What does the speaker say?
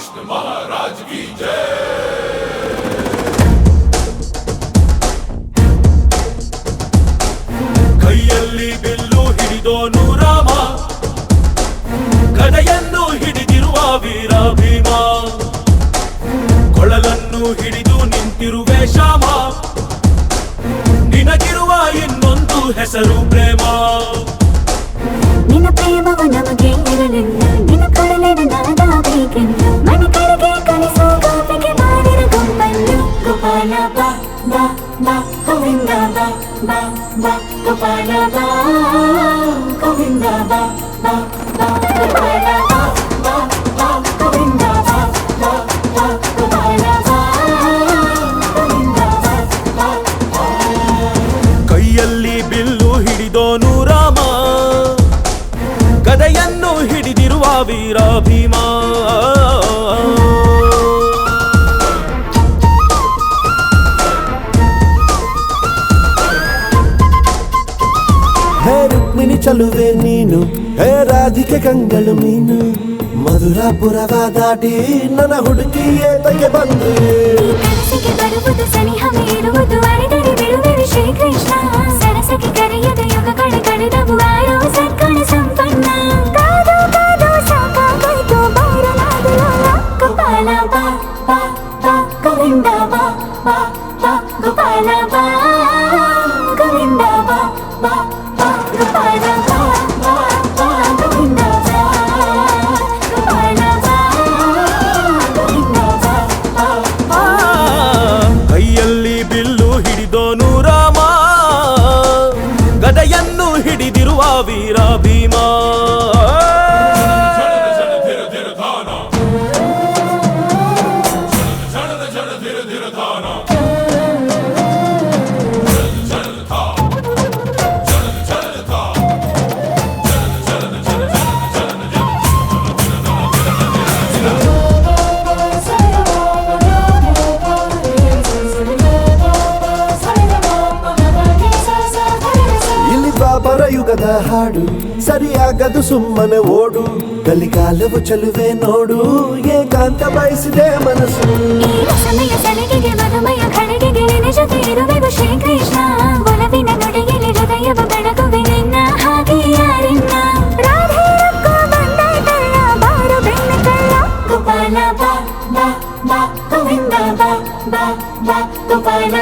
कृष्ण महाराज की जय। ಕೈಯಲ್ಲಿ ಬಿಲ್ಲು ಹಿಡಿದೋನು ರಾಮ, ಗದೆಯನ್ನು ಹಿಡಿದಿರುವ ವೀರ ಭೀಮ, ಕೊಳಲನ್ನು ಹಿಡಿದು ನಿಂತಿರುವೆ ಶ್ಯಾಮ, ನಿನಗಿರುವ ಇನ್ನೊಂದು ಹೆಸರು ಪ್ರೇಮ. ನಿನ್ನ ಪ್ರೇಮವು ನಮಗೆ ಇರಲಿಲ್ಲ, ನಿನ್ನ ಕೊಡಲಿನ ನಾದಾಗಬೇಕೆಂದು ಮನೆ ಕಡೆಗೆ ಕಳಿಸೋ ಗೋಪಿಗೆ ಮಾಡಿರ ಗೊಂಬನ್ನು. ಗೋಪಾಲ ಬಾ ಬಾ ಬಾ ಗೋವಿಂದ ಬಾ ಬಾ ಬಾ ಗೋಪಾಲ ಬಾ ಗೋವಿಂದ ಬಾ ಬಾ ಬಾ ಗೋಪಾಲ ಬಾ ಬಾ ಬಾ ಗೋವಿಂದ ಬಾ ಬಾ ಬಾ ಗೋಪಾಲ ಬಾ ಗೋವಿಂದ ಬಾ ಬಾ ಬಾ. ಕೈಯಲ್ಲಿ ಬಿಲ್ಲು ಹಿಡಿದೋನು ರಾಮ, ಗದೆಯನ್ನು ಹಿಡಿದಿರುವ ವೀರ ಭೀಮ. ಹೇ ರುಕ್ಮಿಣಿ ಚಲುವೆ ನೀನು, ಹೇ ರಾಧಿಕೆ ಕಂಗಳು ಮೀನು, ಮಧುರಾಪುರವ ದಾಟಿ ನನ್ನ ಹುಡುಕಿ ಏತಕ್ಕೆ ಬಂದು. ಕನಸಿಗೆ ಬರುವುದು ಸನಿಹವೇ ಇರುವುದು, ಅರಿದರೆ ಬಿಡುವೆನು ಶ್ರೀಕೃಷ್ಣ. ಸರಸಕ್ಕೆ ಕರೆಯದ ಯುಗಗಳು ಕಳೆದವು, ಆರೋ ಸದ್ಗುಣ ಸಂಪನ್ನ. ಕಾದು ಕಾದು ಸಾಕಾಗೋಯ್ತು ಬಾರಲಾಗಲು. ಗೋಪಾಲ ಬಾ ಬಾ ಬಾ ಗೋವಿಂದ ಬಾ ಬಾ ಬಾ ಗೋಪಾಲ ಬಾ ಗೋವಿಂದ ಬಾ ಬಾ ಬಾ ಗೋಪಾಲ ಬಾ ಬಾ ಬಾ ಗೋವಿಂದ ಬಾ ಗೋಪಾಲ ಬಾ ಗೋವಿಂದ ಬಾ ಬಾ ಬಾ. ಕೈಯಲ್ಲಿ ಬಿಲ್ಲು ಹಿಡಿದೋನು ರಾಮ, ಗದೆಯನ್ನು ಹಿಡಿದಿರುವ ವೀರ ಭೀಮ. ಯುಗದ ಹಾಡು ಸರಿಯಾಗದು ಸುಮ್ಮನೆ ಓಡು, ಕಲಿಕಾಲವು ಚಲುವೆ ನೋಡು, ಏಕಾಂತ ಬಯಸಿದೆ ಮನಸ್ಸು. ಸಮಯ ಸಲಿಗೆಗೆ ಮಧುಮಯ ಖಳಿಗೆಗೆ ನಿನ್ನ ಜೊತೆ ಇರುವೆವು ಶ್ರೀಕೃಷ್ಣ. ಒಲವಿನ ನುಡಿಯಲ್ಲಿ ಹೃದಯವ ಬೆಳಗುವೆ ನಿನ್ನ ಹಾಗೆ ಯಾರಿನ್ನ. ರಾಧೆ ರೊಕ್ಕ ಬಂದಾಯ್ತಲ್ಲ ಬಾರು ಬೆಣ್ಣ ಕಳ್ಳ. ಗೋಪಾಲ ಬಾ ಬಾ ಬಾ ಗೋವಿಂದ ಬಾ ಬಾ ಬಾ ಗೋಪಾಲ